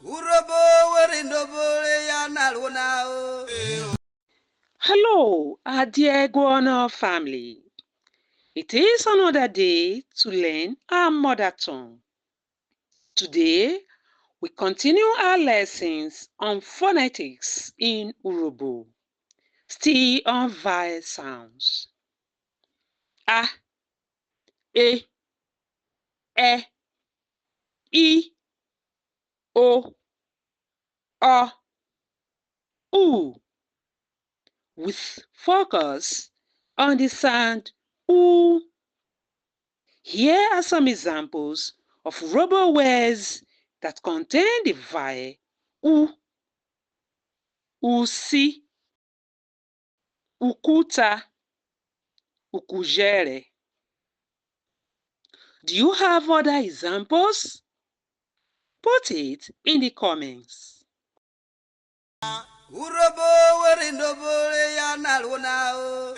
Urhobo ya naluna. Hello, our dear Guana family. It is another day to learn our mother tongue. Today, we continue our lessons on phonetics in Urhobo, still on vowel sounds. A, E, I, O, O, U, with focus on the sound U. Here are some examples of Urhobo words that contain the vowel U, usi, ukuta, ukujere. Do you have other examples? Put it in the comments. Urhobo ya naluna.